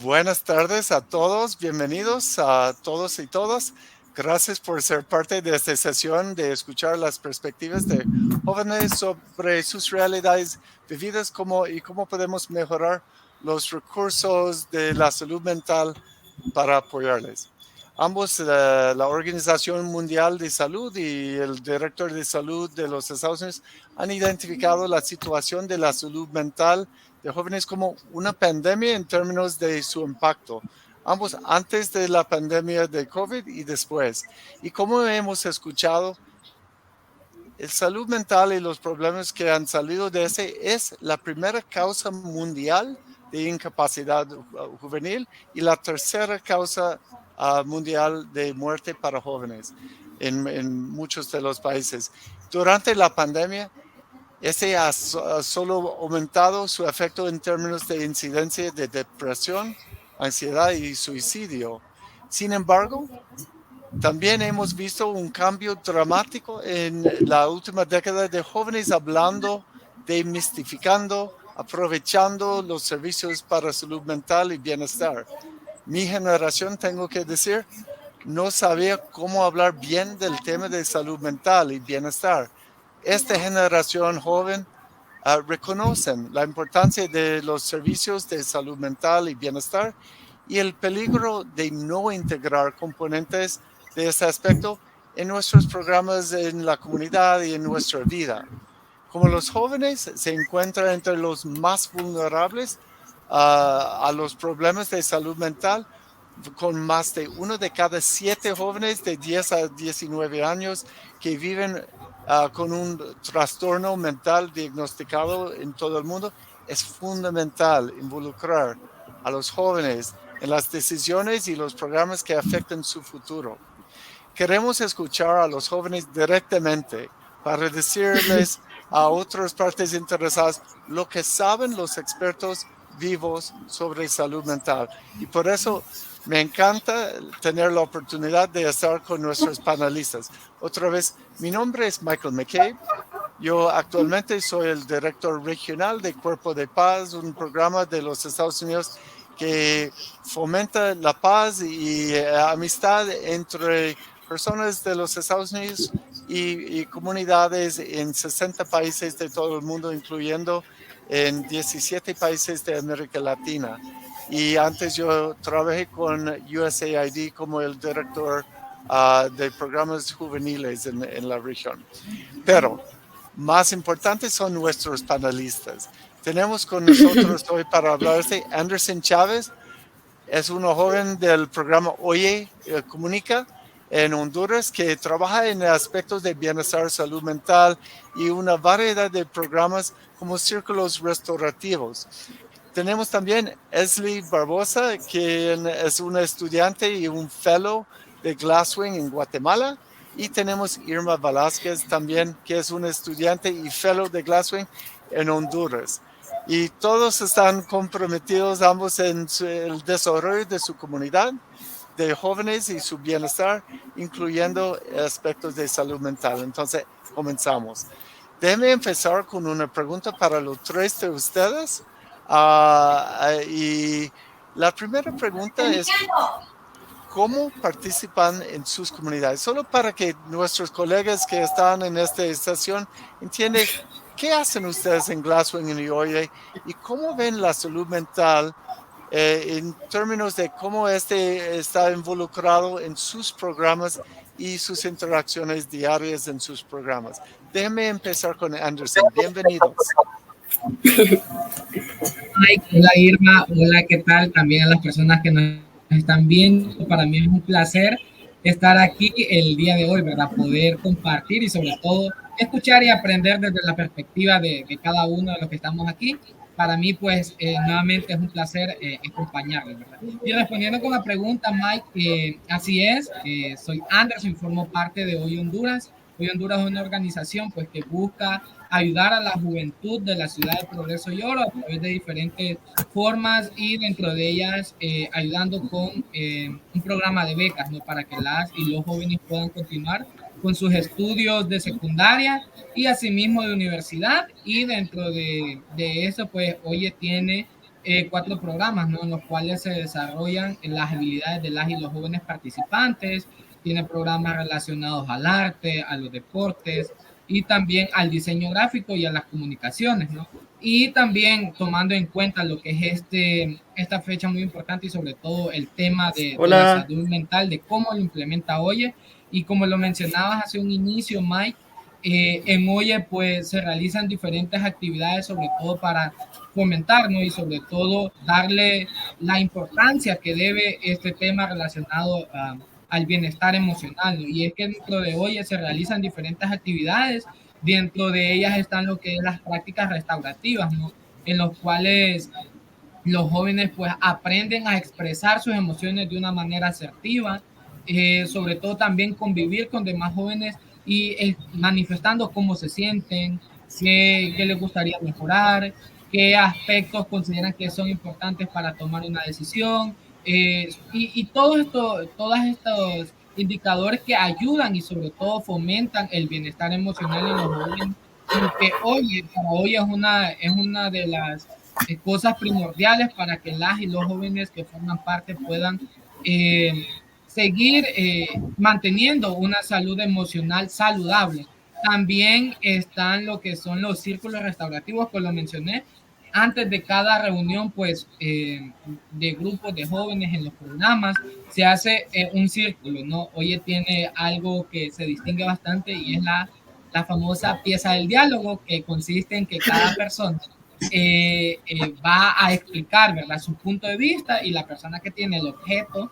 Buenas tardes a todos, bienvenidos a todos y todas. Gracias por ser parte de esta sesión de escuchar las perspectivas de jóvenes sobre sus realidades vividas y cómo podemos mejorar los recursos de la salud mental para apoyarles. Ambos, la Organización Mundial de Salud y el Director de Salud de los Estados Unidos han identificado la situación de la salud mental de jóvenes como una pandemia en términos de su impacto, ambos antes de la pandemia de COVID y después. Y como hemos escuchado, el salud mental y los problemas que han salido de ese es la primera causa mundial de incapacidad juvenil y la tercera causa mundial de muerte para jóvenes en muchos de los países. Durante la pandemia, ese ha solo aumentado su efecto en términos de incidencia de depresión, ansiedad y suicidio. Sin embargo, también hemos visto un cambio dramático en la última década de jóvenes hablando, demistificando, aprovechando los servicios para salud mental y bienestar. Mi generación, tengo que decir, no sabía cómo hablar bien del tema de salud mental y bienestar. Esta generación joven reconocen la importancia de los servicios de salud mental y bienestar y el peligro de no integrar componentes de este aspecto en nuestros programas en la comunidad y en nuestra vida. Como los jóvenes se encuentran entre los más vulnerables a los problemas de salud mental, con más de 1 de cada 7 jóvenes de 10 a 19 años que viven con un trastorno mental diagnosticado en todo el mundo, es fundamental involucrar a los jóvenes en las decisiones y los programas que afectan su futuro. Queremos escuchar a los jóvenes directamente para decirles a otras partes interesadas lo que saben los expertos vivos sobre salud mental. Y por eso me encanta tener la oportunidad de estar con nuestros panelistas. Otra vez, mi nombre es Michael McCabe. Yo actualmente soy el director regional de Cuerpo de Paz, un programa de los Estados Unidos que fomenta la paz y amistad entre personas de los Estados Unidos y comunidades en 60 países de todo el mundo, incluyendo en 17 países de América Latina. Y antes yo trabajé con USAID como el director de programas juveniles en la región. Pero más importantes son nuestros panelistas. Tenemos con nosotros hoy para hablar de Anderson Chávez. Es una joven del programa Oye Comunica en Honduras que trabaja en aspectos de bienestar, salud mental y una variedad de programas como círculos restaurativos. Tenemos también Esli Barbosa, quien es una estudiante y un fellow de Glasswing en Guatemala. Y tenemos Irma Velázquez también, que es una estudiante y fellow de Glasswing en Honduras. Y todos están comprometidos ambos en el desarrollo de su comunidad de jóvenes y su bienestar, incluyendo aspectos de salud mental. Entonces, comenzamos. Déjenme empezar con una pregunta para los tres de ustedes. Y la primera pregunta es, ¿cómo participan en sus comunidades? Solo para que nuestros colegas que están en esta estación entiendan qué hacen ustedes en Glasswing y Oye y cómo ven la salud mental en términos de cómo está involucrado en sus programas y sus interacciones diarias en sus programas. Déjenme empezar con Anderson. Bienvenidos. Mike, hola Irma, hola, ¿qué tal? También a las personas que nos están viendo. Para mí es un placer estar aquí el día de hoy, ¿verdad? Poder compartir y sobre todo escuchar y aprender desde la perspectiva de cada uno de los que estamos aquí. Para mí, pues, nuevamente es un placer acompañarles, ¿verdad? Y respondiendo con la pregunta, Mike, así es, soy Anderson y formo parte de Hoy Honduras. Hoy Honduras es una organización, pues, que busca ayudar a la juventud de la ciudad de Progreso y Oro a través de diferentes formas y dentro de ellas ayudando con un programa de becas, ¿no? Para que las y los jóvenes puedan continuar con sus estudios de secundaria y asimismo de universidad, y dentro de eso pues Oye tiene 4 programas, ¿no? En los cuales se desarrollan las habilidades de las y los jóvenes participantes. Tiene programas relacionados al arte, a los deportes y también al diseño gráfico y a las comunicaciones, ¿no? Y también tomando en cuenta lo que es esta fecha muy importante y sobre todo el tema de la Hola. salud mental, de cómo lo implementa OYE. Y como lo mencionabas hace un inicio, Mike, en OYE pues se realizan diferentes actividades, sobre todo para fomentar, ¿no? Y sobre todo darle la importancia que debe este tema relacionado al bienestar emocional, ¿no? Y es que dentro de OYE se realizan diferentes actividades. Dentro de ellas están lo que es las prácticas restaurativas, ¿no? En los cuales los jóvenes pues aprenden a expresar sus emociones de una manera asertiva, sobre todo también convivir con demás jóvenes y manifestando cómo se sienten, qué les gustaría mejorar, qué aspectos consideran que son importantes para tomar una decisión, y todos estos indicadores que ayudan y sobre todo fomentan el bienestar emocional en los jóvenes, y que hoy, para hoy es una de las cosas primordiales para que las y los jóvenes que forman parte puedan seguir manteniendo una salud emocional saludable. También están lo que son los círculos restaurativos, que lo mencioné. Antes de cada reunión, pues, de grupos de jóvenes en los programas, se hace un círculo, ¿no? Oye, tiene algo que se distingue bastante y es la famosa pieza del diálogo, que consiste en que cada persona va a explicar, ¿verdad?, su punto de vista, y la persona que tiene el objeto,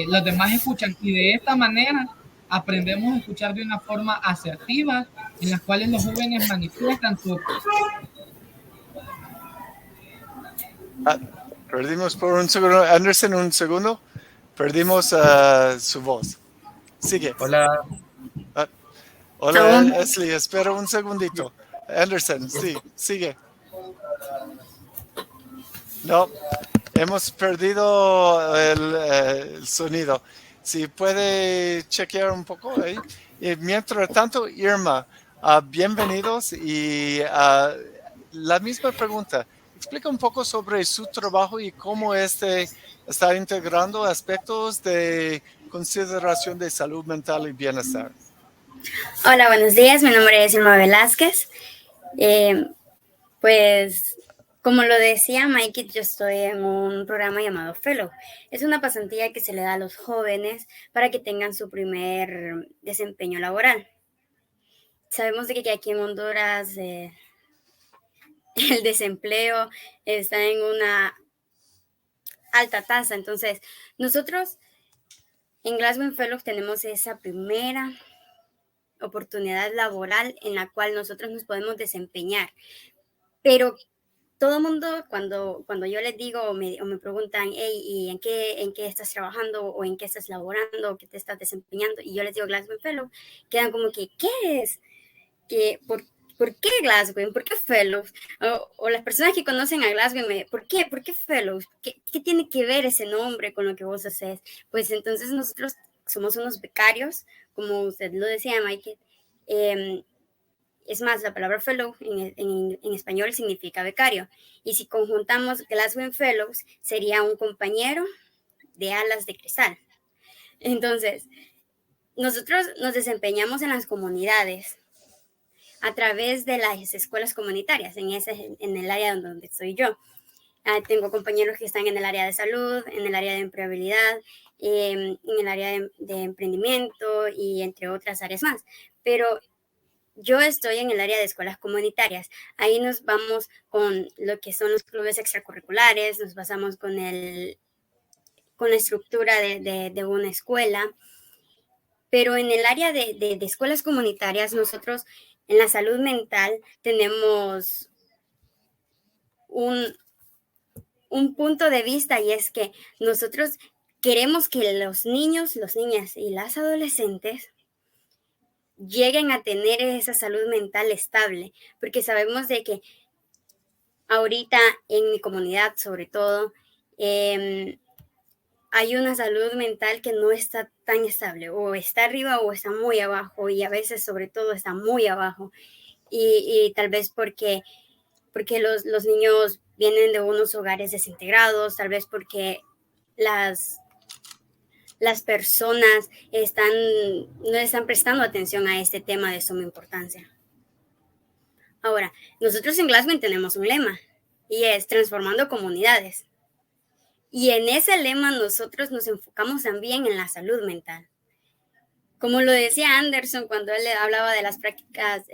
los demás escuchan, y de esta manera aprendemos a escuchar de una forma asertiva, en las cuales los jóvenes manifiestan su... Perdimos por un segundo. Anderson, un segundo. Perdimos su voz. Sigue. Hola. Hola, Esli, espera un segundito. Anderson, sí, sigue. No, hemos perdido el sonido. Si puede chequear un poco ahí. Y mientras tanto, Irma, bienvenidos, y la misma pregunta. Explica un poco sobre su trabajo y cómo está integrando aspectos de consideración de salud mental y bienestar. Hola, buenos días. Mi nombre es Irma Velázquez. Pues, como lo decía Mikey, yo estoy en un programa llamado Fellow. Es una pasantía que se le da a los jóvenes para que tengan su primer desempeño laboral. Sabemos de que aquí en Honduras el desempleo está en una alta tasa. Entonces, nosotros en Glasgow Fellows tenemos esa primera oportunidad laboral en la cual nosotros nos podemos desempeñar. Pero todo el mundo, cuando yo les digo o me preguntan, hey, ¿y en qué estás trabajando, o en qué estás laborando, o qué te estás desempeñando? Y yo les digo Glasgow Fellow, quedan como que, ¿qué es? ¿Por qué Glasgow? ¿Por qué Fellows? O las personas que conocen a Glasgow ¿por qué Fellows? ¿Qué tiene que ver ese nombre con lo que vos haces? Pues entonces nosotros somos unos becarios, como usted lo decía, Michael. Es más, la palabra fellow en español significa becario. Y si conjuntamos Glasgow Fellows, sería un compañero de alas de cristal. Entonces, nosotros nos desempeñamos en las comunidades a través de las escuelas comunitarias, en el área donde estoy yo. Tengo compañeros que están en el área de salud, en el área de empleabilidad, en el área de emprendimiento y entre otras áreas más. Pero yo estoy en el área de escuelas comunitarias. Ahí nos vamos con lo que son los clubes extracurriculares, nos basamos con la estructura de una escuela. Pero en el área de escuelas comunitarias, nosotros en la salud mental tenemos un punto de vista, y es que nosotros queremos que los niños, las niñas y las adolescentes lleguen a tener esa salud mental estable, porque sabemos de que ahorita en mi comunidad, sobre todo, hay una salud mental que no está tan estable, o está arriba o está muy abajo, y a veces sobre todo está muy abajo, y tal vez porque los niños vienen de unos hogares desintegrados, tal vez porque las personas no están prestando atención a este tema de suma importancia. Ahora, nosotros en Glasswing tenemos un lema y es transformando comunidades. Y en ese lema nosotros nos enfocamos también en la salud mental. Como lo decía Anderson cuando él hablaba de las prácticas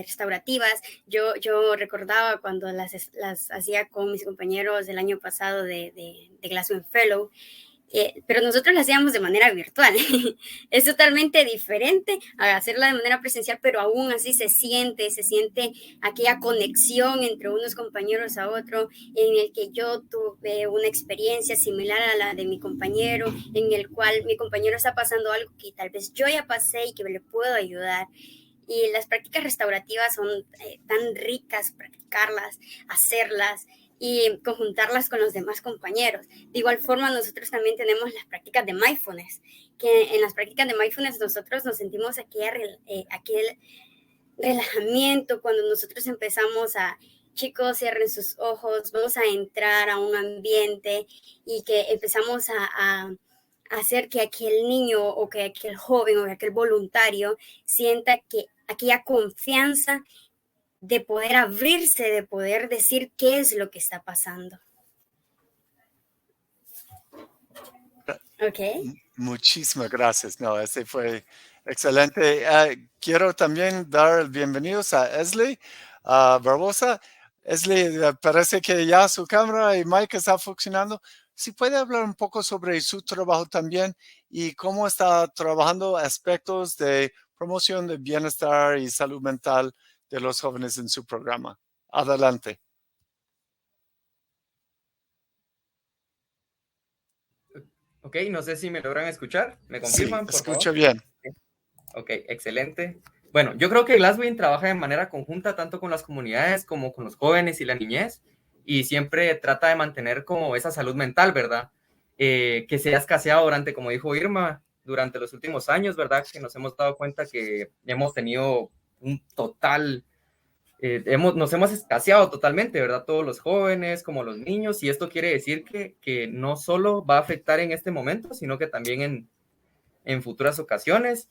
restaurativas, yo recordaba cuando las hacía con mis compañeros del año pasado de Glasswing Fellow, pero nosotros la hacíamos de manera virtual. Es totalmente diferente a hacerla de manera presencial, pero aún así se siente aquella conexión entre unos compañeros a otro, en el que yo tuve una experiencia similar a la de mi compañero, en el cual mi compañero está pasando algo que tal vez yo ya pasé y que le puedo ayudar. Y las prácticas restaurativas son tan ricas, practicarlas, hacerlas y conjuntarlas con los demás compañeros. De igual forma, nosotros también tenemos las prácticas de mindfulness, que en las prácticas de mindfulness nosotros nos sentimos aquel relajamiento cuando nosotros empezamos a, chicos, cierren sus ojos, vamos a entrar a un ambiente y que empezamos a hacer que aquel niño o que aquel joven o que aquel voluntario sienta que aquella confianza de poder abrirse, de poder decir qué es lo que está pasando. Ok. Muchísimas gracias. No, ese fue excelente. Quiero también dar bienvenidos a Esli Barbosa. Esli, parece que ya su cámara y mic está funcionando. Si puede hablar un poco sobre su trabajo también y cómo está trabajando aspectos de promoción de bienestar y salud mental de los jóvenes en su programa. Adelante. Ok, no sé si me logran escuchar. ¿Me confirman, Sí, por escucho favor? bien. Ok, excelente. Bueno, yo creo que Glasswing trabaja de manera conjunta tanto con las comunidades como con los jóvenes y la niñez, y siempre trata de mantener como esa salud mental, ¿verdad? Que se ha escaseado durante, como dijo Irma, durante los últimos años, ¿verdad? Que nos hemos dado cuenta que hemos tenido un total... nos hemos escaseado totalmente, ¿verdad? Todos los jóvenes como los niños, y esto quiere decir que no solo va a afectar en este momento, sino que también en futuras ocasiones.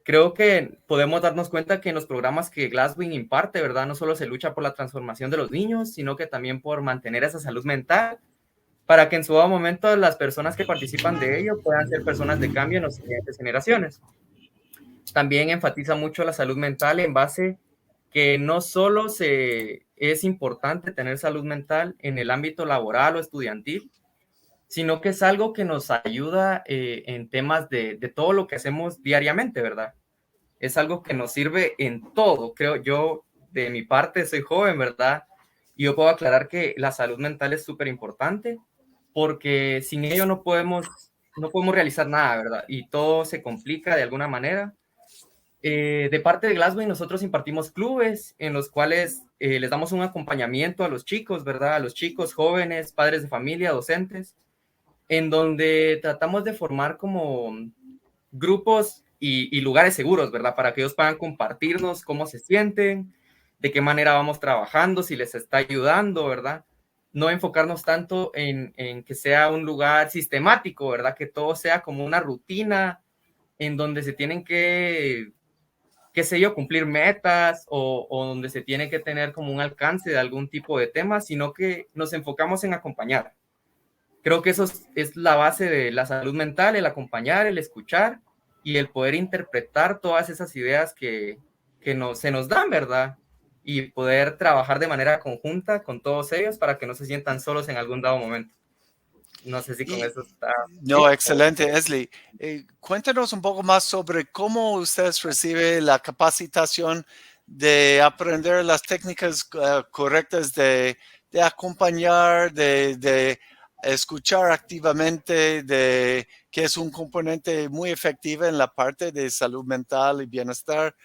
Creo que podemos darnos cuenta que en los programas que Glasswing imparte, ¿verdad? No solo se lucha por la transformación de los niños, sino que también por mantener esa salud mental, para que en su momento las personas que participan de ello puedan ser personas de cambio en las siguientes generaciones. También enfatiza mucho la salud mental en base que no solo es importante tener salud mental en el ámbito laboral o estudiantil, sino que es algo que nos ayuda en temas de todo lo que hacemos diariamente, ¿verdad? Es algo que nos sirve en todo. Creo yo, de mi parte, soy joven, ¿verdad? Y yo puedo aclarar que la salud mental es súper importante, porque sin ello no podemos realizar nada, ¿verdad? Y todo se complica de alguna manera. De parte de Glasswing, nosotros impartimos clubes en los cuales les damos un acompañamiento a los chicos, ¿verdad? A los chicos, jóvenes, padres de familia, docentes, en donde tratamos de formar como grupos y lugares seguros, ¿verdad? Para que ellos puedan compartirnos cómo se sienten, de qué manera vamos trabajando, si les está ayudando, ¿verdad? No enfocarnos tanto en que sea un lugar sistemático, ¿verdad? Que todo sea como una rutina en donde se tienen que, qué sé yo, cumplir metas o donde se tiene que tener como un alcance de algún tipo de tema, sino que nos enfocamos en acompañar. Creo que eso es la base de la salud mental, el acompañar, el escuchar y el poder interpretar todas esas ideas que se nos dan, ¿verdad? Y poder trabajar de manera conjunta con todos ellos para que no se sientan solos en algún dado momento. No sé si con eso está... No, excelente, Esli. Cuéntanos un poco más sobre cómo ustedes reciben la capacitación de aprender las técnicas correctas de acompañar, de escuchar activamente, que es un componente muy efectivo en la parte de salud mental y bienestar.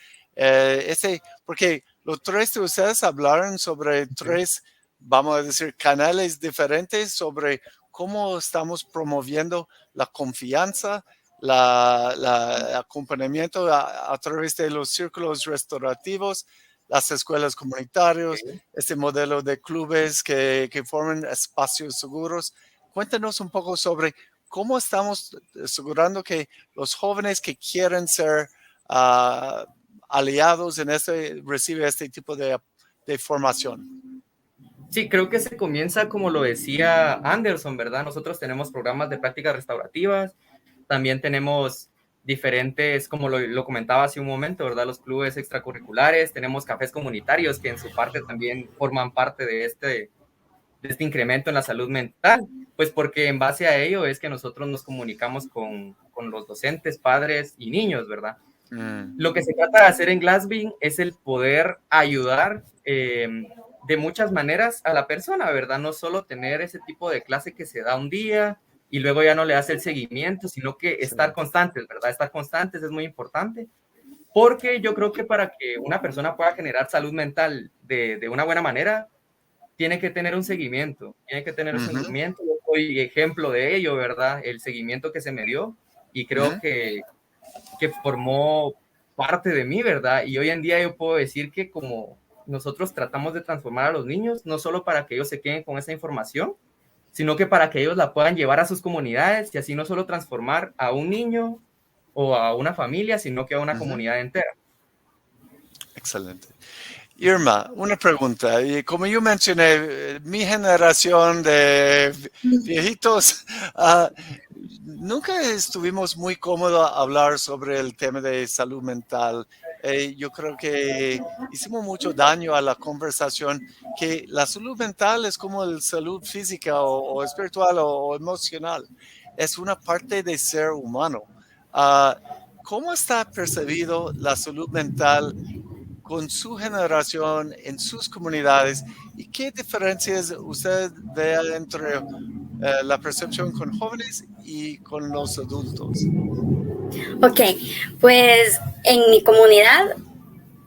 Porque los tres de ustedes hablaron sobre tres, vamos a decir, canales diferentes sobre cómo estamos promoviendo la confianza, el acompañamiento a través de los círculos restaurativos, las escuelas comunitarias, Ok. este modelo de clubes que forman espacios seguros. Cuéntanos un poco sobre cómo estamos asegurando que los jóvenes que quieren ser aliados en reciben este tipo de formación. Sí, creo que se comienza como lo decía Anderson, ¿verdad? Nosotros tenemos programas de prácticas restaurativas, también tenemos diferentes, como lo comentaba hace un momento, ¿verdad? Los clubes extracurriculares, tenemos cafés comunitarios que en su parte también forman parte de este incremento en la salud mental, pues porque en base a ello es que nosotros nos comunicamos con los docentes, padres y niños, ¿verdad? Lo que se trata de hacer en Glasswing es el poder ayudar de muchas maneras a la persona, ¿verdad? No solo tener ese tipo de clase que se da un día y luego ya no le hace el seguimiento, sino que estar constantes, ¿verdad? Estar constantes es muy importante, porque yo creo que para que una persona pueda generar salud mental de una buena manera, tiene que tener un seguimiento, tiene que tener un seguimiento. Yo soy ejemplo de ello, ¿verdad? El seguimiento que se me dio y creo que formó parte de mí, ¿verdad? Y hoy en día yo puedo decir que como nosotros tratamos de transformar a los niños, no solo para que ellos se queden con esa información, sino que para que ellos la puedan llevar a sus comunidades y así no solo transformar a un niño o a una familia, sino que a una comunidad entera. Excelente. Irma, una pregunta. Y como yo mencioné, mi generación de viejitos, nunca estuvimos muy cómodos a hablar sobre el tema de salud mental. Yo creo que hicimos mucho daño a la conversación, que la salud mental es como la salud física o espiritual o emocional. Es una parte del ser humano. ¿Cómo está percibido la salud mental con su generación, en sus comunidades, y qué diferencias usted ve entre la percepción con jóvenes y con los adultos? Ok, pues en mi comunidad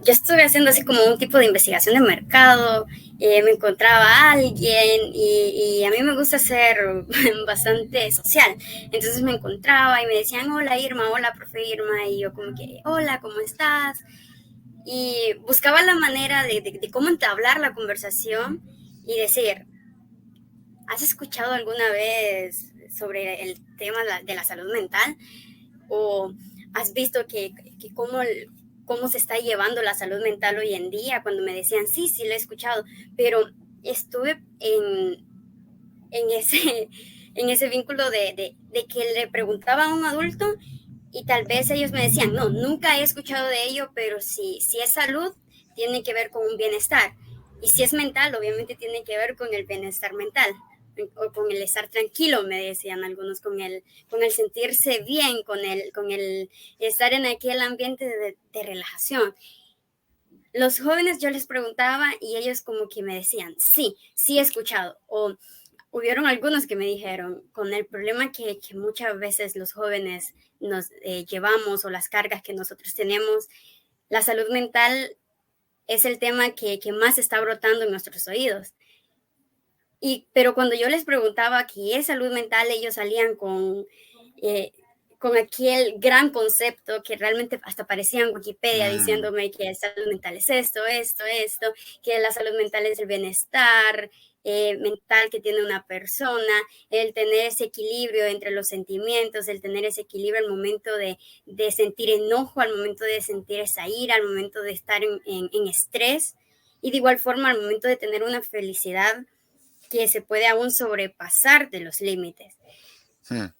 yo estuve haciendo así como un tipo de investigación de mercado, me encontraba a alguien y a mí me gusta ser bastante social. Entonces me encontraba y me decían, hola Irma, hola profe Irma, y yo como que, hola, ¿cómo estás? Y buscaba la manera de cómo entablar la conversación y decir, ¿has escuchado alguna vez sobre el tema de la salud mental? ¿O has visto que cómo se está llevando la salud mental hoy en día? Cuando me decían, sí, sí, lo he escuchado, pero estuve en ese vínculo de que le preguntaba a un adulto y tal vez ellos me decían, no, nunca he escuchado de ello, pero si es salud, tiene que ver con un bienestar. Y si es mental, obviamente tiene que ver con el bienestar mental o con el estar tranquilo, me decían algunos, con el sentirse bien, con el estar en aquel ambiente de relajación. Los jóvenes yo les preguntaba y ellos como que me decían, sí, sí he escuchado. O hubieron algunos que me dijeron, con el problema que muchas veces los jóvenes nos llevamos o las cargas que nosotros tenemos, la salud mental es el tema que más está brotando en nuestros oídos. Pero cuando yo les preguntaba qué es salud mental, ellos salían con aquel gran concepto que realmente hasta parecía en Wikipedia diciéndome que salud mental es esto, que la salud mental es el bienestar mental que tiene una persona, el tener ese equilibrio entre los sentimientos, el tener ese equilibrio al momento de sentir enojo, al momento de sentir esa ira, al momento de estar en estrés y de igual forma al momento de tener una felicidad que se puede aún sobrepasar de los límites.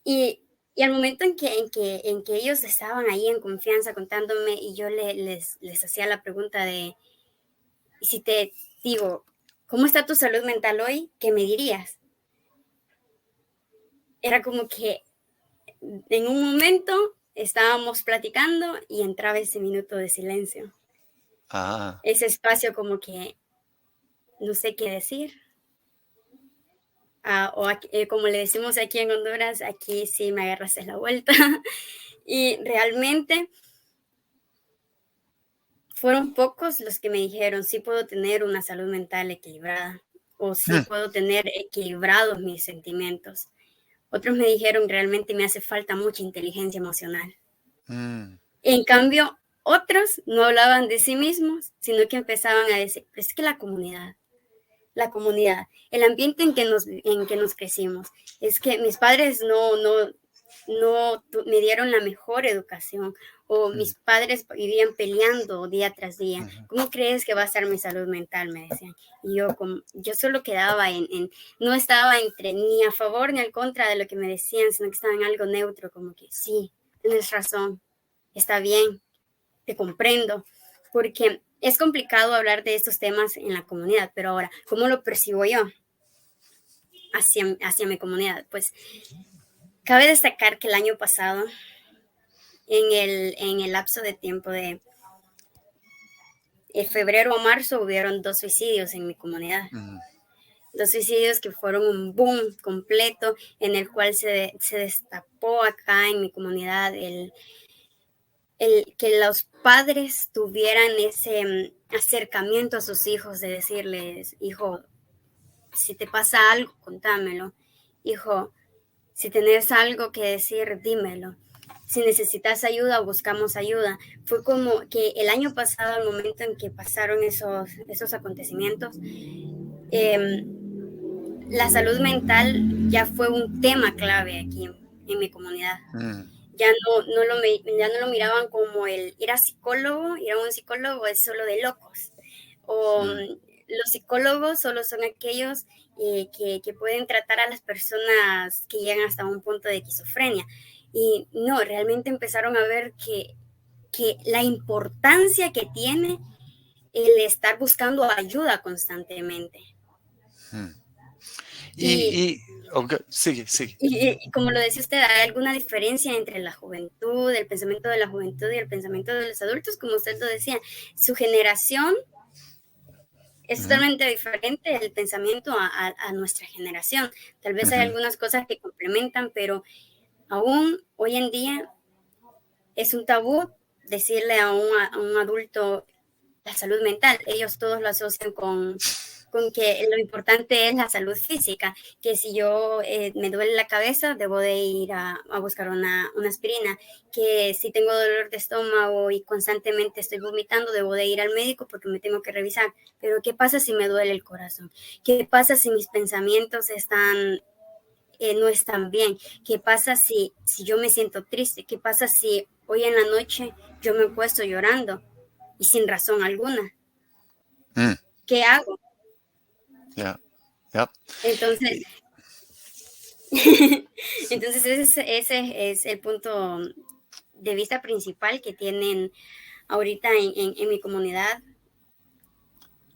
Y al momento en que ellos estaban ahí en confianza contándome y yo les hacía la pregunta de, y si te digo, ¿cómo está tu salud mental hoy? ¿Qué me dirías? Era como que en un momento estábamos platicando y entraba ese minuto de silencio. Ese espacio como que no sé qué decir. Como le decimos aquí en Honduras, aquí sí me agarraste la vuelta. Y realmente fueron pocos los que me dijeron, sí puedo tener una salud mental equilibrada o sí puedo tener equilibrados mis sentimientos. Otros me dijeron, realmente me hace falta mucha inteligencia emocional. En cambio, Otros no hablaban de sí mismos, sino que empezaban a decir, pero es que la comunidad, el ambiente en que nos crecimos, es que mis padres no me dieron la mejor educación, o mis padres vivían peleando día tras día. ¿Cómo crees que va a estar mi salud mental? Me decían. Y yo solo quedaba no estaba ni a favor ni al contra de lo que me decían, sino que estaba en algo neutro, como que sí, tienes razón, está bien, te comprendo, porque es complicado hablar de estos temas en la comunidad, pero ahora, ¿cómo lo percibo yo hacia mi comunidad? Pues cabe destacar que el año pasado, en el lapso de tiempo de febrero a marzo, hubieron 2 suicidios en mi comunidad. 2 suicidios que fueron un boom completo, en el cual se destapó acá en mi comunidad el que los padres tuvieran ese acercamiento a sus hijos, de decirles, hijo, si te pasa algo, contámelo. Hijo, si tenés algo que decir, dímelo. Si necesitas ayuda, buscamos ayuda. Fue como que el año pasado, al momento en que pasaron esos acontecimientos, la salud mental ya fue un tema clave aquí en mi comunidad. Ya no lo miraban como ir a un psicólogo es solo de locos. O los psicólogos solo son aquellos que pueden tratar a las personas que llegan hasta un punto de esquizofrenia. Y no, realmente empezaron a ver que la importancia que tiene el estar buscando ayuda constantemente. Okay, sigue. Y como lo decía usted, ¿hay alguna diferencia entre la juventud, el pensamiento de la juventud y el pensamiento de los adultos? Como usted lo decía, su generación es totalmente diferente el pensamiento a nuestra generación. Tal vez hay algunas cosas que complementan, pero aún hoy en día es un tabú decirle a un adulto la salud mental. Ellos todos lo asocian con que lo importante es la salud física, que si yo me duele la cabeza, debo de ir a buscar una aspirina, que si tengo dolor de estómago y constantemente estoy vomitando, debo de ir al médico porque me tengo que revisar. Pero ¿qué pasa si me duele el corazón? ¿Qué pasa si mis pensamientos no están bien? ¿Qué pasa si yo me siento triste? ¿Qué pasa si hoy en la noche yo me he puesto llorando y sin razón alguna? ¿Qué hago? Entonces, ese es el punto de vista principal que tienen ahorita en mi comunidad,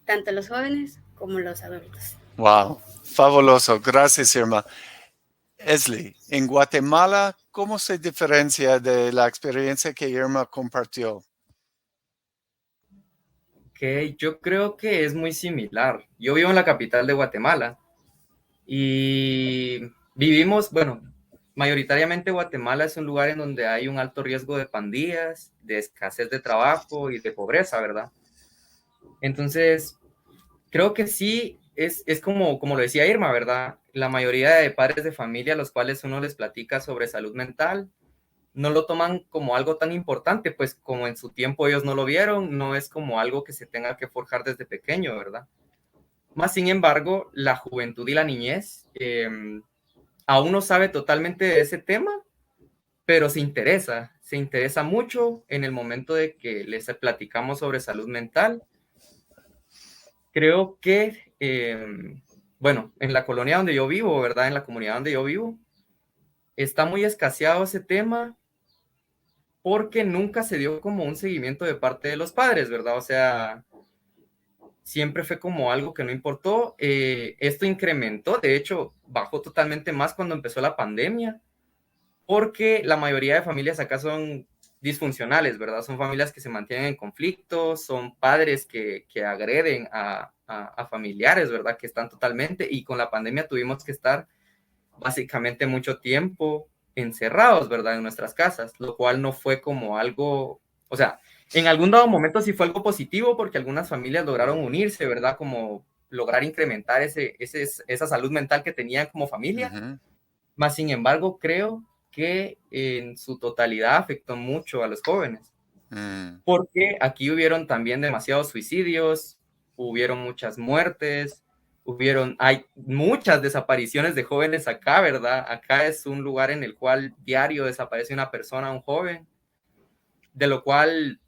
tanto los jóvenes como los adultos. Wow, fabuloso. Gracias, Irma. Esli, en Guatemala, ¿cómo se diferencia de la experiencia que Irma compartió? Yo creo que es muy similar. Yo vivo en la capital de Guatemala y vivimos, mayoritariamente Guatemala es un lugar en donde hay un alto riesgo de pandillas, de escasez de trabajo y de pobreza, ¿verdad? Entonces, creo que sí, es como lo decía Irma, ¿verdad? La mayoría de padres de familia a los cuales uno les platica sobre salud mental no lo toman como algo tan importante, pues como en su tiempo ellos no lo vieron, no es como algo que se tenga que forjar desde pequeño, ¿verdad? Más sin embargo, la juventud y la niñez aún no sabe totalmente de ese tema, pero se interesa mucho en el momento de que les platicamos sobre salud mental. Creo que, en la colonia donde yo vivo, ¿verdad? En la comunidad donde yo vivo, está muy escaseado ese tema, porque nunca se dio como un seguimiento de parte de los padres, ¿verdad? O sea, siempre fue como algo que no importó. Esto incrementó, de hecho, bajó totalmente más cuando empezó la pandemia, porque la mayoría de familias acá son disfuncionales, ¿verdad? Son familias que se mantienen en conflicto, son padres que agreden a familiares, ¿verdad? Que están totalmente, y con la pandemia tuvimos que estar básicamente mucho tiempo encerrados, ¿verdad? En nuestras casas, lo cual no fue como algo, o sea, en algún dado momento sí fue algo positivo porque algunas familias lograron unirse, ¿verdad? Como lograr incrementar esa salud mental que tenían como familia. Más sin embargo, creo que en su totalidad afectó mucho a los jóvenes. porque aquí hubieron también demasiados suicidios, hubieron muchas muertes, hay muchas desapariciones de jóvenes acá, ¿verdad? Acá es un lugar en el cual diario desaparece una persona, un joven, de lo cual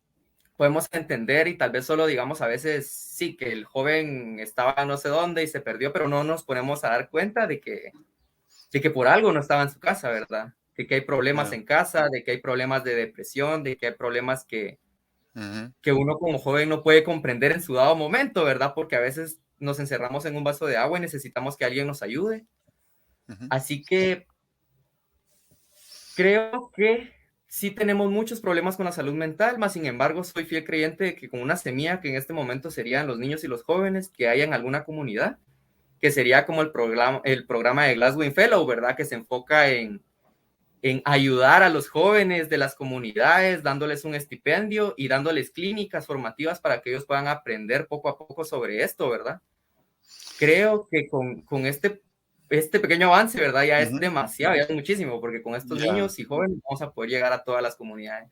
podemos entender y tal vez solo digamos a veces sí que el joven estaba no sé dónde y se perdió, pero no nos ponemos a dar cuenta de que por algo no estaba en su casa, ¿verdad? De que hay problemas en casa, de que hay problemas de depresión, de que hay problemas que uno como joven no puede comprender en su dado momento, ¿verdad? Porque a veces nos encerramos en un vaso de agua y necesitamos que alguien nos ayude. Así que creo que sí tenemos muchos problemas con la salud mental, más sin embargo soy fiel creyente de que con una semilla que en este momento serían los niños y los jóvenes, que haya en alguna comunidad, que sería como el programa de Glasswing Fellow, ¿verdad? Que se enfoca en ayudar a los jóvenes de las comunidades, dándoles un estipendio y dándoles clínicas formativas para que ellos puedan aprender poco a poco sobre esto, ¿verdad? Creo que con este pequeño avance, ¿verdad? Ya es demasiado, ya es muchísimo, porque con estos niños y jóvenes vamos a poder llegar a todas las comunidades.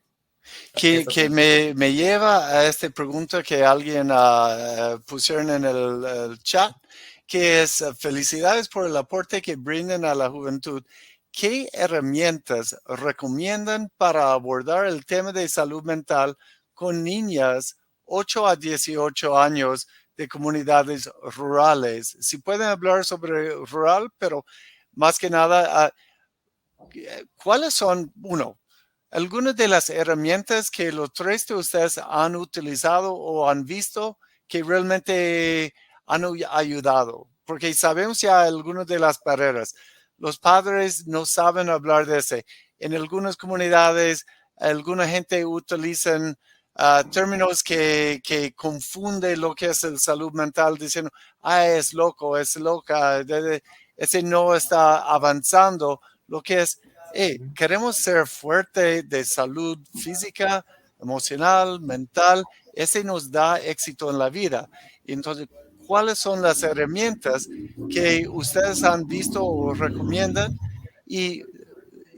Que me lleva a esta pregunta que alguien pusieron en el chat, que es felicidades por el aporte que brindan a la juventud. ¿Qué herramientas recomiendan para abordar el tema de salud mental con niñas 8 a 18 años de comunidades rurales? Si pueden hablar sobre rural, pero más que nada, ¿cuáles son, algunas de las herramientas que los tres de ustedes han utilizado o han visto que realmente han ayudado? Porque sabemos ya algunas de las barreras. Los padres no saben hablar de ese. En algunas comunidades, alguna gente utiliza términos que confunden lo que es el salud mental, diciendo, es loco, es loca, ese no está avanzando, lo que es, queremos ser fuerte de salud física, emocional, mental, ese nos da éxito en la vida. Entonces, ¿cuáles son las herramientas que ustedes han visto o recomiendan? Y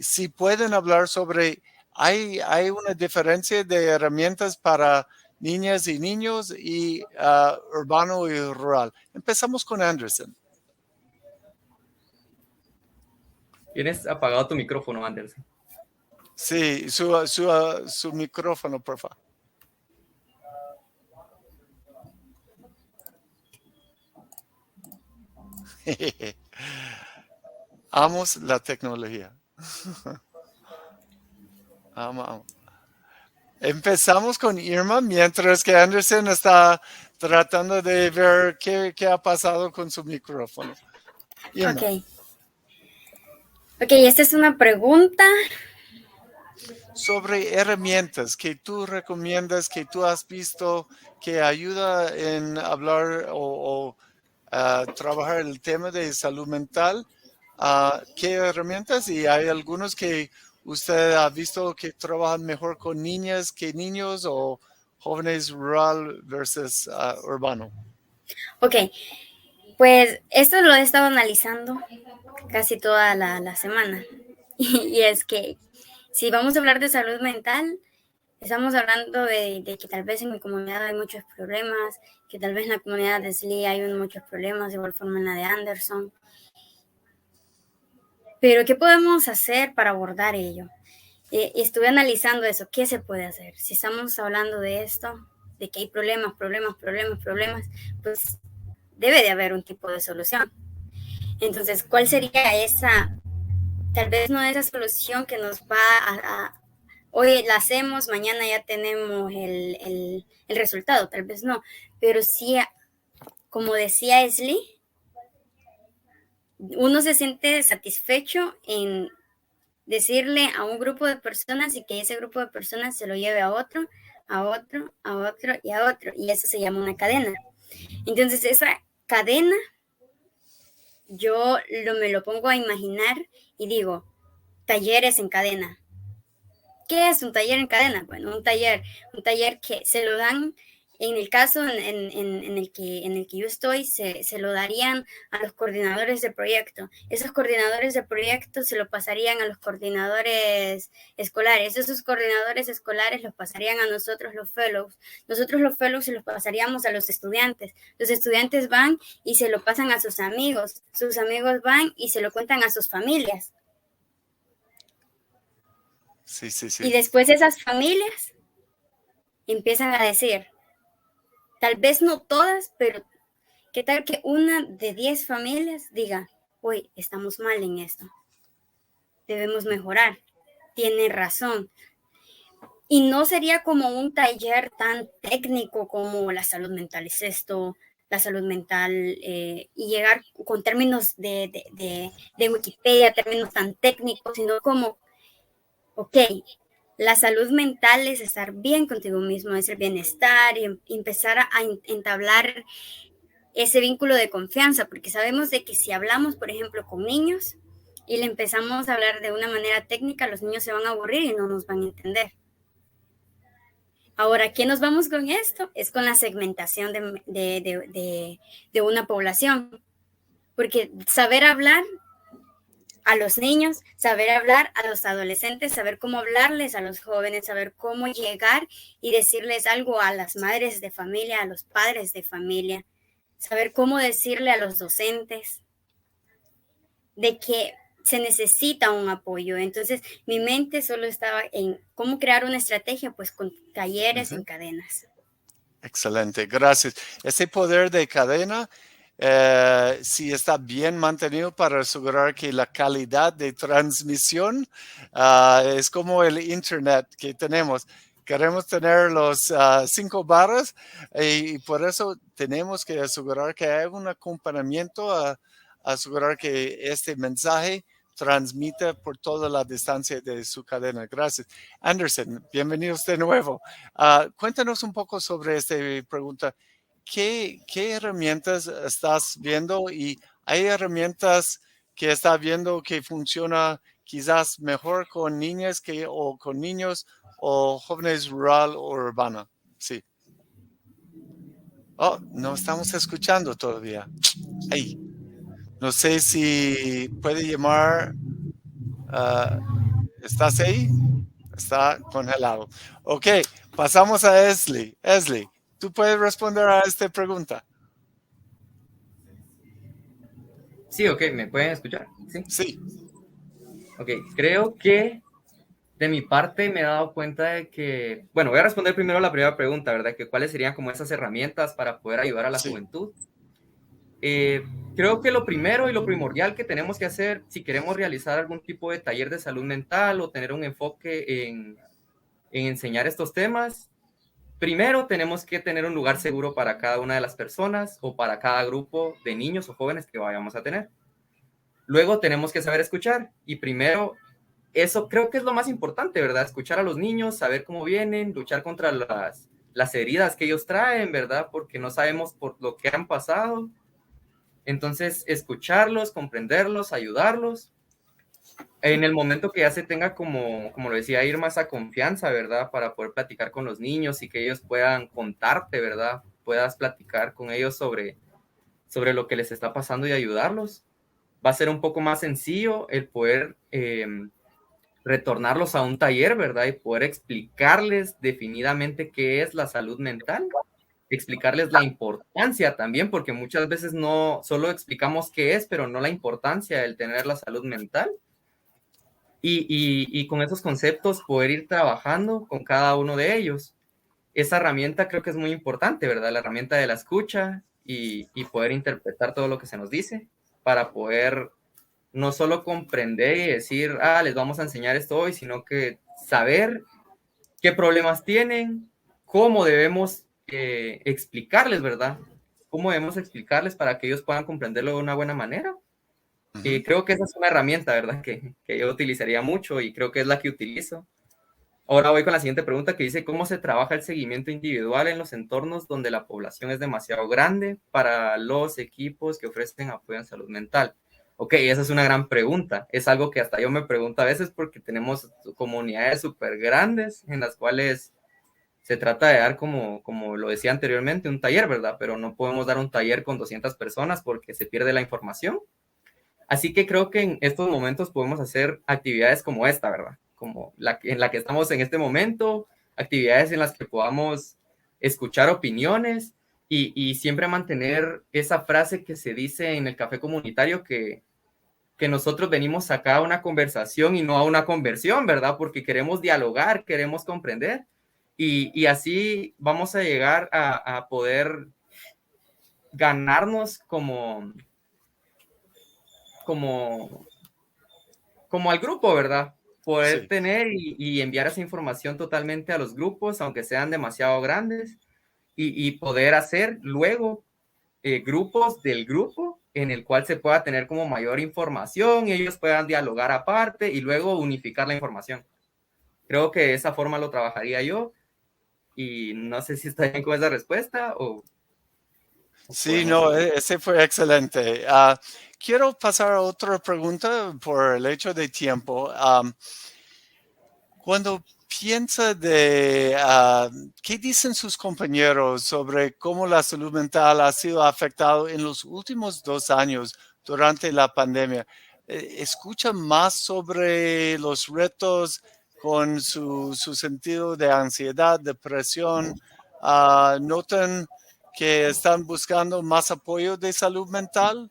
si pueden hablar sobre, hay una diferencia de herramientas para niñas y niños y urbano y rural. Empezamos con Anderson. Tienes apagado tu micrófono, Anderson. Sí, su micrófono, por favor. Amos la tecnología. Amo. Empezamos con Irma, mientras que Anderson está tratando de ver qué ha pasado con su micrófono. Irma. Ok, esta es una pregunta sobre herramientas que tú recomiendas, que tú has visto que ayuda en hablar o trabajar el tema de salud mental. ¿Qué herramientas? Y hay algunos que usted ha visto que trabajan mejor con niñas que niños o jóvenes rural versus urbano. Ok, pues esto lo he estado analizando casi toda la semana. Y es que si vamos a hablar de salud mental, estamos hablando de que tal vez en mi comunidad hay muchos problemas, que tal vez en la comunidad de SLI hay muchos problemas, de igual forma en la de Anderson. Pero, ¿qué podemos hacer para abordar ello? Estuve analizando eso, ¿qué se puede hacer? Si estamos hablando de esto, de que hay problemas, pues debe de haber un tipo de solución. Entonces, ¿cuál sería esa? Tal vez no esa solución que nos va hoy la hacemos, mañana ya tenemos el resultado, tal vez no, pero sí, como decía Esli, uno se siente satisfecho en decirle a un grupo de personas y que ese grupo de personas se lo lleve a otro, a otro, a otro y a otro, y eso se llama una cadena. Entonces, esa cadena, yo me lo pongo a imaginar y digo, talleres en cadena. ¿Qué es un taller en cadena? Bueno, un taller que se lo dan En el caso en el que yo estoy, se lo darían a los coordinadores de proyecto. Esos coordinadores de proyecto se lo pasarían a los coordinadores escolares. Esos coordinadores escolares los pasarían a nosotros los fellows. Nosotros los fellows se los pasaríamos a los estudiantes. Los estudiantes van y se lo pasan a sus amigos. Sus amigos van y se lo cuentan a sus familias. Sí, sí, sí. Y después esas familias empiezan a decir, tal vez no todas, pero ¿qué tal que una de 10 familias diga, uy, estamos mal en esto, debemos mejorar, tiene razón? Y no sería como un taller tan técnico como la salud mental es esto, la salud mental, y llegar con términos de Wikipedia, términos tan técnicos, sino como, ok, la salud mental es estar bien contigo mismo, es el bienestar y empezar a entablar ese vínculo de confianza, porque sabemos de que si hablamos, por ejemplo, con niños y le empezamos a hablar de una manera técnica, los niños se van a aburrir y no nos van a entender. Ahora, ¿qué nos vamos con esto? Es con la segmentación de una población, porque saber hablar a los niños, saber hablar a los adolescentes, saber cómo hablarles a los jóvenes, saber cómo llegar y decirles algo a las madres de familia, a los padres de familia, saber cómo decirle a los docentes de que se necesita un apoyo. Entonces, mi mente solo estaba en cómo crear una estrategia, pues con talleres en cadenas. Excelente, gracias. Ese poder de cadena, si está bien mantenido para asegurar que la calidad de transmisión es como el Internet que tenemos. Queremos tener los 5 barras y por eso tenemos que asegurar que hay un acompañamiento a asegurar que este mensaje transmite por toda la distancia de su cadena. Gracias. Anderson, bienvenidos de nuevo. Cuéntanos un poco sobre esta pregunta. ¿Qué herramientas estás viendo? Y hay herramientas que estás viendo que funciona quizás mejor con niñas o con niños o jóvenes rural o urbana. Sí. Oh, no estamos escuchando todavía. Ay, no sé si puede llamar. ¿Estás ahí? Está congelado. Ok, pasamos a Esli. Esli, ¿tú puedes responder a esta pregunta? Sí, ok, ¿me pueden escuchar? Sí. Sí. Ok, creo que de mi parte me he dado cuenta de que, bueno, voy a responder primero la primera pregunta, ¿verdad? Que cuáles serían como esas herramientas para poder ayudar a la juventud. Creo que lo primero y lo primordial que tenemos que hacer si queremos realizar algún tipo de taller de salud mental o tener un enfoque en enseñar estos temas, primero tenemos que tener un lugar seguro para cada una de las personas o para cada grupo de niños o jóvenes que vayamos a tener. Luego tenemos que saber escuchar y primero, eso creo que es lo más importante, ¿verdad? Escuchar a los niños, saber cómo vienen, luchar contra las heridas que ellos traen, ¿verdad? Porque no sabemos por lo que han pasado. Entonces, escucharlos, comprenderlos, ayudarlos. En el momento que ya se tenga, como lo decía Irma, esa confianza, ¿verdad? Para poder platicar con los niños y que ellos puedan contarte, ¿verdad? Puedas platicar con ellos sobre lo que les está pasando y ayudarlos. Va a ser un poco más sencillo el poder retornarlos a un taller, ¿verdad? Y poder explicarles definidamente qué es la salud mental, explicarles la importancia también, porque muchas veces no solo explicamos qué es, pero no la importancia del tener la salud mental. Y con esos conceptos poder ir trabajando con cada uno de ellos. Esa herramienta creo que es muy importante, ¿verdad? La herramienta de la escucha y poder interpretar todo lo que se nos dice para poder no solo comprender y decir, les vamos a enseñar esto hoy, sino que saber qué problemas tienen, cómo debemos explicarles, ¿verdad? Cómo debemos explicarles para que ellos puedan comprenderlo de una buena manera. Y creo que esa es una herramienta, ¿verdad? Que yo utilizaría mucho y creo que es la que utilizo. Ahora voy con la siguiente pregunta que dice, ¿cómo se trabaja el seguimiento individual en los entornos donde la población es demasiado grande para los equipos que ofrecen apoyo en salud mental? Ok, esa es una gran pregunta. Es algo que hasta yo me pregunto a veces porque tenemos comunidades súper grandes en las cuales Se trata de dar, como lo decía anteriormente, un taller, ¿verdad? Pero no podemos dar un taller con 200 personas porque se pierde la información. Así que creo que en estos momentos podemos hacer actividades como esta, ¿verdad? Como en la que estamos en este momento, actividades en las que podamos escuchar opiniones y siempre mantener esa frase que se dice en el café comunitario que nosotros venimos acá a una conversación y no a una conversión, ¿verdad? Porque queremos dialogar, queremos comprender y así vamos a llegar a poder ganarnos como al grupo, ¿verdad? Poder Sí. tener y enviar esa información totalmente a los grupos, aunque sean demasiado grandes, y poder hacer luego grupos del grupo en el cual se pueda tener como mayor información y ellos puedan dialogar aparte y luego unificar la información. Creo que de esa forma lo trabajaría yo y no sé si está bien con esa respuesta o Sí, no, seguir. ese fue excelente. Quiero pasar a otra pregunta por el hecho de tiempo. Cuando piensa de qué dicen sus compañeros sobre cómo la salud mental ha sido afectada en los últimos 2 años durante la pandemia, ¿escucha más sobre los retos con su sentido de ansiedad, depresión? ¿Notan que están buscando más apoyo de salud mental,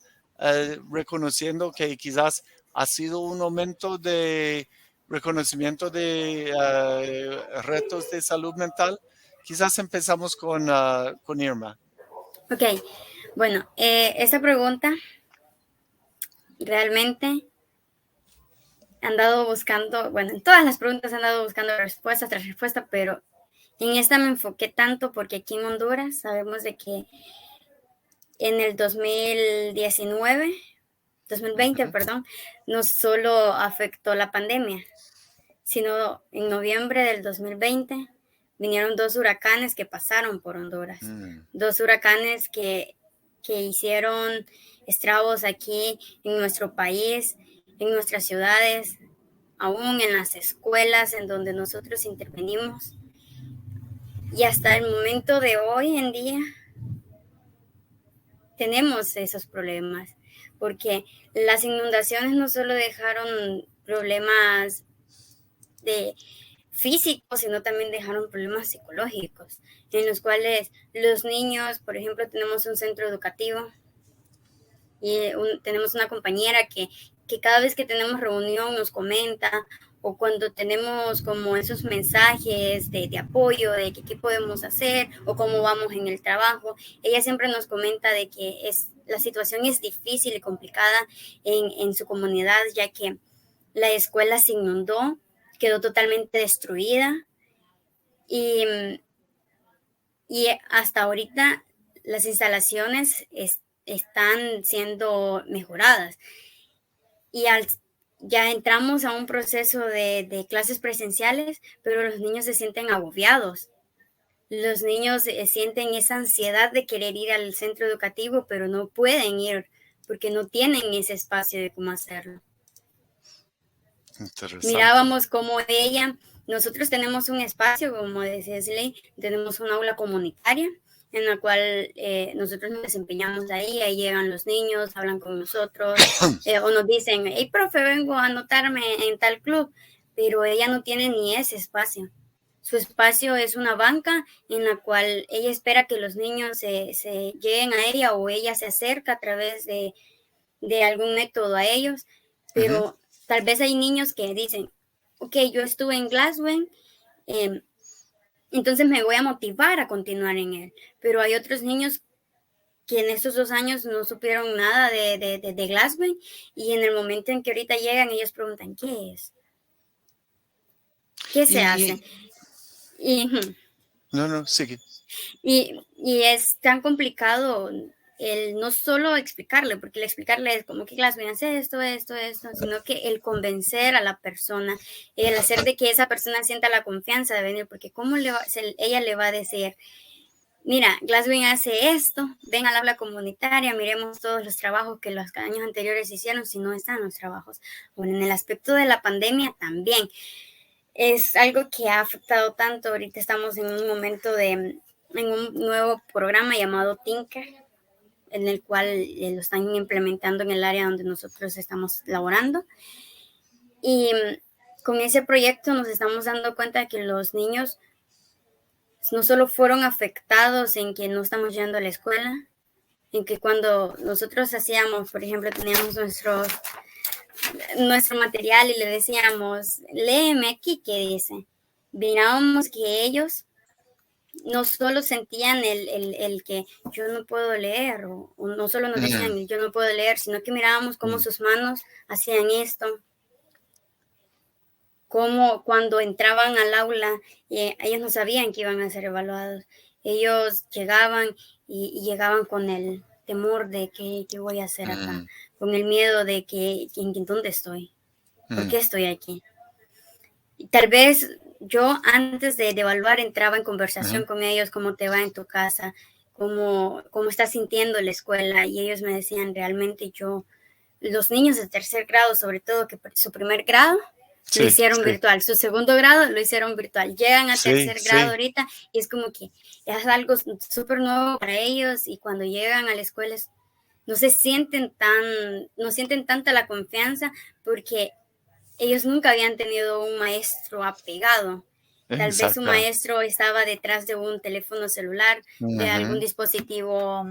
reconociendo que quizás ha sido un aumento de reconocimiento de retos de salud mental? Quizás empezamos con Irma. Ok, bueno, esta pregunta realmente han dado buscando, bueno, en todas las preguntas han dado buscando respuesta tras respuesta, pero en esta me enfoqué tanto porque aquí en Honduras sabemos de que en el 2020, perdón, no solo afectó la pandemia, sino en noviembre del 2020 vinieron 2 huracanes que pasaron por Honduras. 2 huracanes que hicieron estragos aquí en nuestro país, en nuestras ciudades, aún en las escuelas en donde nosotros intervenimos. Y hasta el momento de hoy en día tenemos esos problemas, porque las inundaciones no solo dejaron problemas de físicos, sino también dejaron problemas psicológicos, en los cuales los niños, por ejemplo, tenemos un centro educativo y tenemos una compañera que cada vez que tenemos reunión nos comenta, o cuando tenemos como esos mensajes de apoyo, de que qué podemos hacer o cómo vamos en el trabajo, ella siempre nos comenta de que la situación es difícil y complicada en su comunidad, ya que la escuela se inundó, quedó totalmente destruida y hasta ahorita las instalaciones están siendo mejoradas. Y ya entramos a un proceso de clases presenciales, pero los niños se sienten agobiados. Los niños sienten esa ansiedad de querer ir al centro educativo, pero no pueden ir porque no tienen ese espacio de cómo hacerlo. Mirábamos como nosotros tenemos un espacio, como decía Leslie, tenemos un aula comunitaria en la cual nosotros nos desempeñamos ahí llegan los niños, hablan con nosotros, o nos dicen, hey, profe, vengo a anotarme en tal club, pero ella no tiene ni ese espacio. Su espacio es una banca en la cual ella espera que los niños se lleguen a ella, o ella se acerca a través de algún método a ellos, pero tal vez hay niños que dicen, ok, yo estuve en Glasswing, entonces me voy a motivar a continuar en él. Pero hay otros niños que en estos 2 años no supieron nada de Glasswing, y en el momento en que ahorita llegan, ellos preguntan, ¿qué es? ¿Qué se hace? No, sigue. Y es tan complicado el no solo explicarle, porque el explicarle es como que Glasswing hace esto, sino que el convencer a la persona, el hacer de que esa persona sienta la confianza de venir, porque ¿cómo ella le va a decir, mira, Glasswing hace esto, ven al aula comunitaria, miremos todos los trabajos que los años anteriores hicieron, si no están los trabajos? Bueno, en el aspecto de la pandemia también. es algo que ha afectado tanto. Ahorita estamos en un momento en un nuevo programa llamado Tinker, en el cual lo están implementando en el área donde nosotros estamos laborando. Y con ese proyecto nos estamos dando cuenta de que los niños no solo fueron afectados en que no estamos yendo a la escuela, en que cuando nosotros hacíamos, por ejemplo, teníamos nuestro material y le decíamos, léeme aquí, ¿qué dice? Mirábamos que ellos no solo sentían el que yo no puedo leer, o no solo nos decían yo no puedo leer, sino que mirábamos cómo sus manos hacían esto, cómo cuando entraban al aula, ellos no sabían que iban a ser evaluados. Ellos llegaban y llegaban con el temor de qué voy a hacer acá, con el miedo de que en dónde estoy, por qué estoy aquí. Y tal vez yo antes de evaluar entraba en conversación con ellos, cómo te va en tu casa, cómo estás sintiendo la escuela, y ellos me decían realmente los niños de tercer grado, sobre todo, que su primer grado lo hicieron virtual, su segundo grado lo hicieron virtual, llegan a tercer grado ahorita y es como que es algo súper nuevo para ellos, y cuando llegan a la escuela no sienten tanta la confianza porque ellos nunca habían tenido un maestro apegado. Tal vez un maestro estaba detrás de un teléfono celular, de algún dispositivo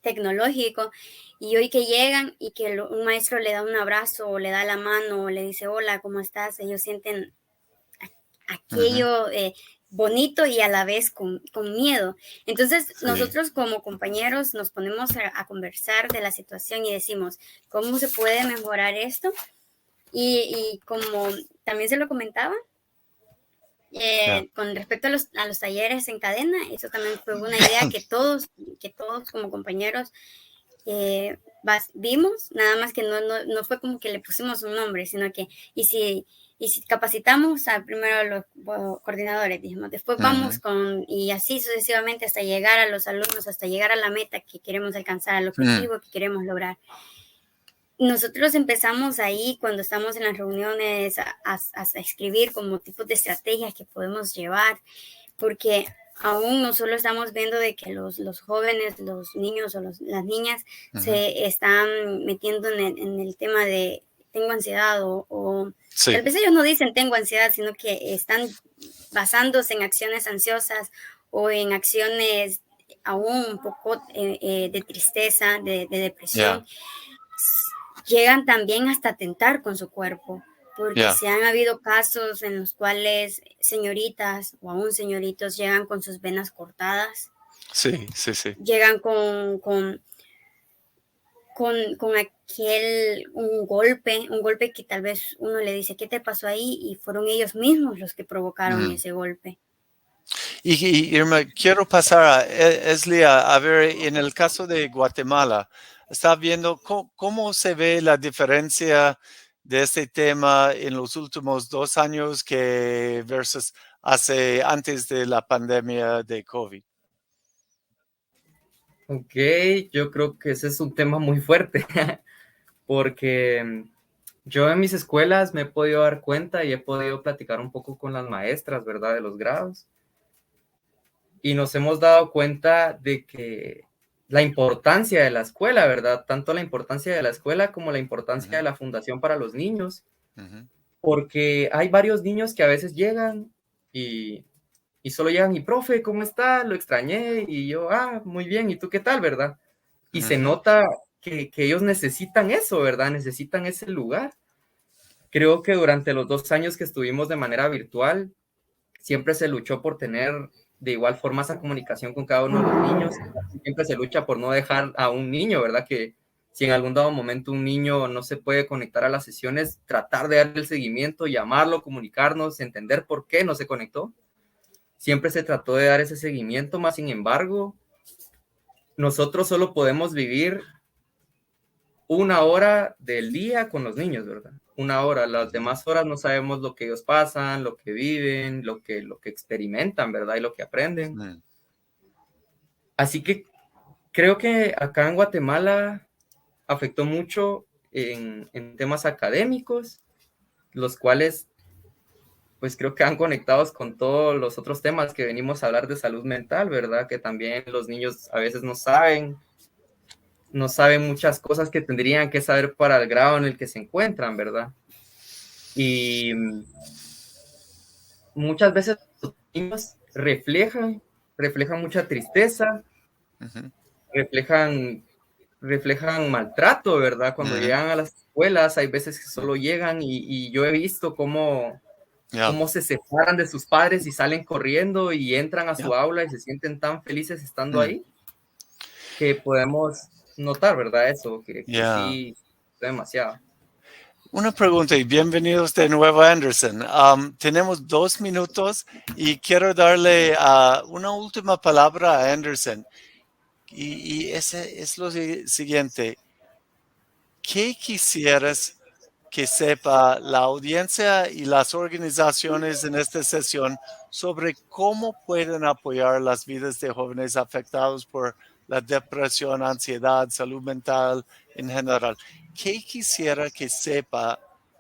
tecnológico, y hoy que llegan y que un maestro le da un abrazo o le da la mano o le dice hola, ¿cómo estás? Ellos sienten aquello bonito y a la vez con miedo. Entonces nosotros como compañeros nos ponemos a conversar de la situación y decimos, ¿cómo se puede mejorar esto? Y como también se lo comentaba, con respecto a los talleres en cadena, eso también fue una idea que todos como compañeros vimos, nada más que no fue como que le pusimos un nombre, sino que y si capacitamos primero a los coordinadores, dijimos, después vamos y así sucesivamente hasta llegar a los alumnos, hasta llegar a la meta que queremos alcanzar, al objetivo que queremos lograr. Nosotros empezamos ahí cuando estamos en las reuniones a escribir como tipos de estrategias que podemos llevar, porque aún no solo estamos viendo de que los jóvenes, los niños o las niñas se están metiendo en el tema de tengo ansiedad o tal vez ellos no dicen tengo ansiedad, sino que están basándose en acciones ansiosas o en acciones aún un poco de tristeza, de depresión. Llegan también hasta atentar con su cuerpo, porque se han habido casos en los cuales señoritas o aún señoritos llegan con sus venas cortadas. Sí. Llegan con un golpe que tal vez uno le dice, ¿qué te pasó ahí? Y fueron ellos mismos los que provocaron ese golpe. Y Irma, quiero pasar a Esli a ver, en el caso de Guatemala, está viendo cómo se ve la diferencia de este tema en los últimos 2 años que versus antes de la pandemia de COVID. Ok, yo creo que ese es un tema muy fuerte, porque yo en mis escuelas me he podido dar cuenta y he podido platicar un poco con las maestras, ¿verdad?, de los grados, y nos hemos dado cuenta de que la importancia de la escuela, ¿verdad?, tanto la importancia de la escuela como la importancia de la fundación para los niños, porque hay varios niños que a veces llegan y solo llegan y, profe, ¿cómo está? Lo extrañé, y yo, muy bien, ¿y tú qué tal, verdad? Y se nota que ellos necesitan eso, ¿verdad? Necesitan ese lugar. Creo que durante los 2 años que estuvimos de manera virtual, siempre se luchó por tener de igual forma esa comunicación con cada uno de los niños. Siempre se lucha por no dejar a un niño, ¿verdad? Que si en algún dado momento un niño no se puede conectar a las sesiones, tratar de darle el seguimiento, llamarlo, comunicarnos, entender por qué no se conectó. Siempre se trató de dar ese seguimiento, más sin embargo, nosotros solo podemos vivir 1 hora del día con los niños, ¿verdad? 1 hora, las demás horas no sabemos lo que ellos pasan, lo que viven, lo que experimentan, ¿verdad? Y lo que aprenden. Así que creo que acá en Guatemala afectó mucho en temas académicos, los cuales pues creo que han conectados con todos los otros temas que venimos a hablar de salud mental, ¿verdad? Que también los niños a veces no saben muchas cosas que tendrían que saber para el grado en el que se encuentran, ¿verdad? Y muchas veces los niños reflejan mucha tristeza, reflejan maltrato, ¿verdad? Cuando llegan a las escuelas, hay veces que solo llegan y yo he visto cómo se separan de sus padres y salen corriendo y entran a su aula y se sienten tan felices estando ahí, que podemos notar, ¿verdad? Eso, que sí, demasiado. Una pregunta y bienvenidos de nuevo, Anderson. Tenemos 2 minutos y quiero darle una última palabra a Anderson. Y ese es lo siguiente. ¿Qué quisieras que sepa la audiencia y las organizaciones en esta sesión sobre cómo pueden apoyar las vidas de jóvenes afectados por la depresión, ansiedad, salud mental en general? ¿Qué quisiera que sepa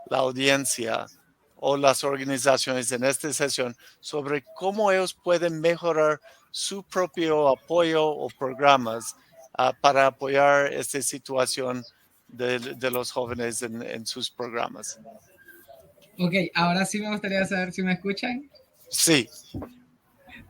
la audiencia o las organizaciones en esta sesión sobre cómo ellos pueden mejorar su propio apoyo o programas para apoyar esta situación de los jóvenes en sus programas? Ok, ahora sí me gustaría saber si me escuchan. Sí.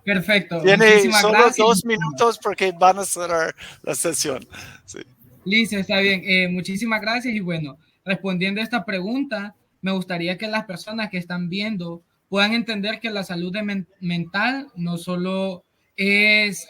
Perfecto. Tiene solo gracias. 2 minutos porque van a cerrar la sesión. Sí. Listo, está bien. Muchísimas gracias y bueno, respondiendo a esta pregunta, me gustaría que las personas que están viendo puedan entender que la salud mental no solo es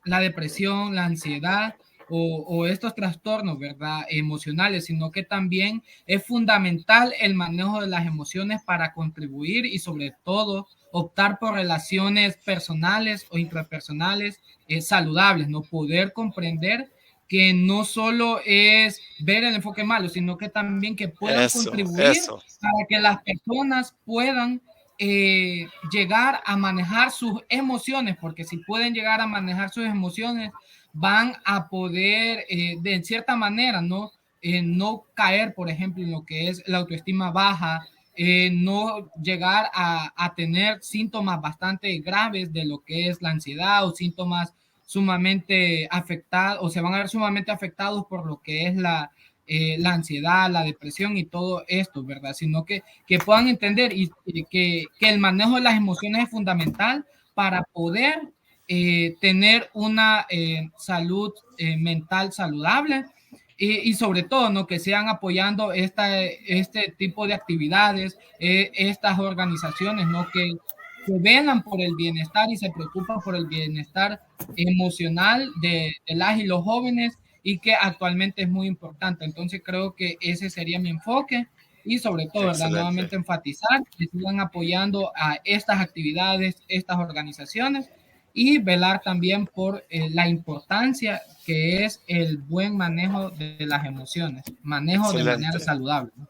la depresión, la ansiedad o estos trastornos, ¿verdad? Emocionales, sino que también es fundamental el manejo de las emociones para contribuir y sobre todo optar por relaciones personales o intrapersonales saludables, ¿no? Poder comprender que no solo es ver el enfoque malo, sino que también que puedan contribuir para que las personas puedan llegar a manejar sus emociones, porque si pueden llegar a manejar sus emociones, van a poder, de cierta manera, no caer, por ejemplo, en lo que es la autoestima baja, no llegar a tener síntomas bastante graves de lo que es la ansiedad o síntomas sumamente afectados o se van a ver sumamente afectados por lo que es la ansiedad, la depresión y todo esto, ¿verdad? Sino que puedan entender y que el manejo de las emociones es fundamental para poder tener una salud mental saludable y sobre todo, ¿no? Que sean apoyando este tipo de actividades, estas organizaciones, ¿no? Que velan por el bienestar y se preocupan por el bienestar emocional de las y los jóvenes y que actualmente es muy importante. Entonces creo que ese sería mi enfoque y sobre todo, ¿verdad? Nuevamente enfatizar que sigan apoyando a estas actividades, estas organizaciones y velar también por la importancia que es el buen manejo de las emociones, manejo de manera saludable, ¿no?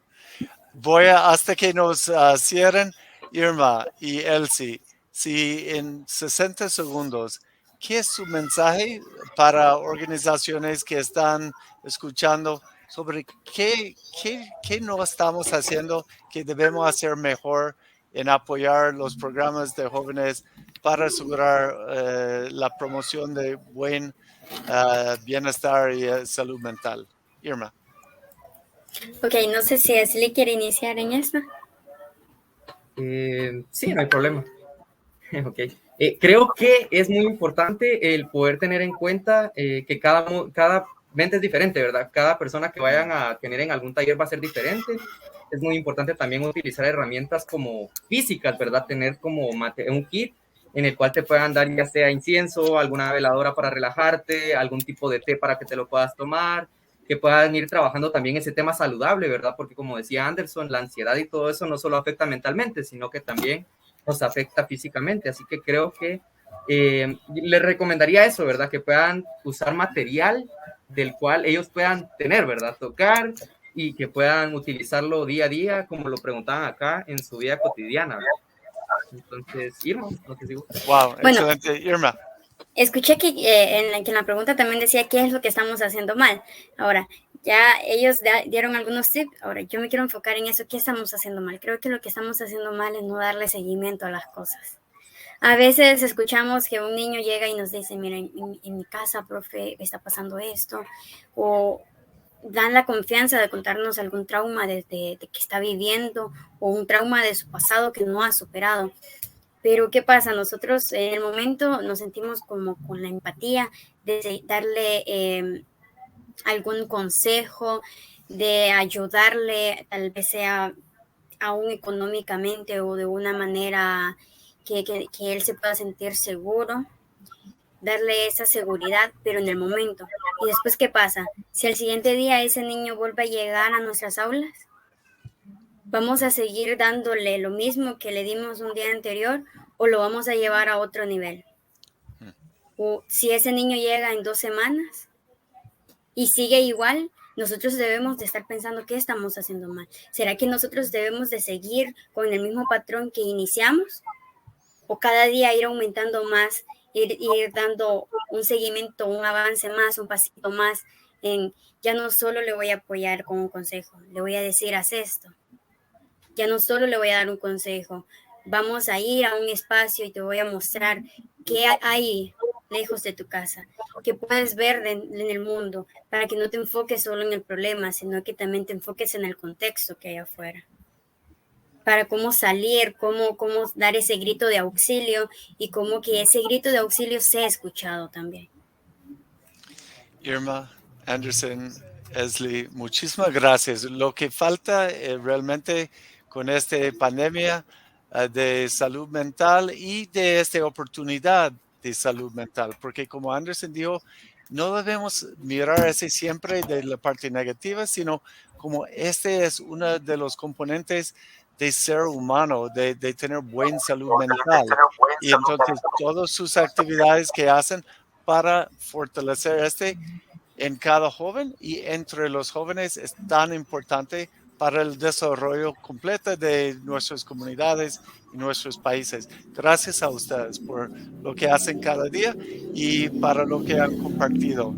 Hasta que nos cierren, Irma y Elsie, si en 60 segundos, ¿qué es su mensaje para organizaciones que están escuchando sobre qué no estamos haciendo, que debemos hacer mejor en apoyar los programas de jóvenes para asegurar la promoción de buen bienestar y salud mental? Irma. Ok, no sé si Ashley quiere iniciar en esto. Sí, no hay problema. Ok. Creo que es muy importante el poder tener en cuenta que cada mente es diferente, ¿verdad? Cada persona que vayan a tener en algún taller va a ser diferente. Es muy importante también utilizar herramientas como físicas, ¿verdad? Tener como un kit en el cual te puedan dar ya sea incienso, alguna veladora para relajarte, algún tipo de té para que te lo puedas tomar, que puedan ir trabajando también ese tema saludable, ¿verdad? Porque como decía Anderson, la ansiedad y todo eso no solo afecta mentalmente, sino que también nos afecta físicamente. Así que creo que les recomendaría eso, ¿verdad? Que puedan usar material del cual ellos puedan tener, ¿verdad? Tocar y que puedan utilizarlo día a día, como lo preguntaban acá, en su vida cotidiana, ¿verdad? Entonces, Irma, no te digo. Wow, excelente. Bueno, Irma. Escuché que en la pregunta también decía qué es lo que estamos haciendo mal. Ahora, Ya ellos dieron algunos tips, ahora yo me quiero enfocar en eso, ¿qué estamos haciendo mal? Creo que lo que estamos haciendo mal es no darle seguimiento a las cosas. A veces escuchamos que un niño llega y nos dice, mira, en mi casa, profe, está pasando esto, o dan la confianza de contarnos algún trauma de que está viviendo o un trauma de su pasado que no ha superado. Pero ¿qué pasa? Nosotros en el momento nos sentimos como con la empatía de darle algún consejo, de ayudarle, tal vez sea aún económicamente o de una manera que él se pueda sentir seguro, darle esa seguridad, pero en el momento. ¿Y después qué pasa? Si al siguiente día ese niño vuelve a llegar a nuestras aulas, ¿vamos a seguir dándole lo mismo que le dimos un día anterior o lo vamos a llevar a otro nivel? O si ese niño llega en 2 semanas y sigue igual, nosotros debemos de estar pensando qué estamos haciendo mal. ¿Será que nosotros debemos de seguir con el mismo patrón que iniciamos? ¿O cada día ir aumentando más, ir dando un seguimiento, un avance más, un pasito más? Ya no solo le voy a apoyar con un consejo, le voy a decir, haz esto. Ya no solo le voy a dar un consejo, vamos a ir a un espacio y te voy a mostrar qué hay lejos de tu casa, que puedes ver en el mundo, para que no te enfoques solo en el problema, sino que también te enfoques en el contexto que hay afuera. Para cómo salir, cómo dar ese grito de auxilio y cómo que ese grito de auxilio sea escuchado también. Irma, Anderson, Esli, muchísimas gracias. Lo que falta realmente con esta pandemia de salud mental y de esta oportunidad de salud mental, porque como Anderson dijo, no debemos mirar ese siempre de la parte negativa, sino como este es uno de los componentes de ser humano, de tener buena salud mental. Y entonces todas sus actividades que hacen para fortalecer en cada joven y entre los jóvenes es tan importante para el desarrollo completo de nuestras comunidades y nuestros países. Gracias a ustedes por lo que hacen cada día y para lo que han compartido.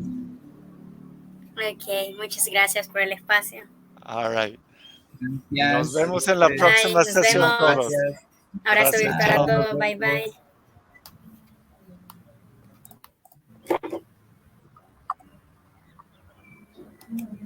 Ok, muchas gracias por el espacio. All right. Gracias. Nos vemos en la próxima Nos sesión vemos. todos. Abrazo Gracias. virtual a Chao. todos. Bye, bye.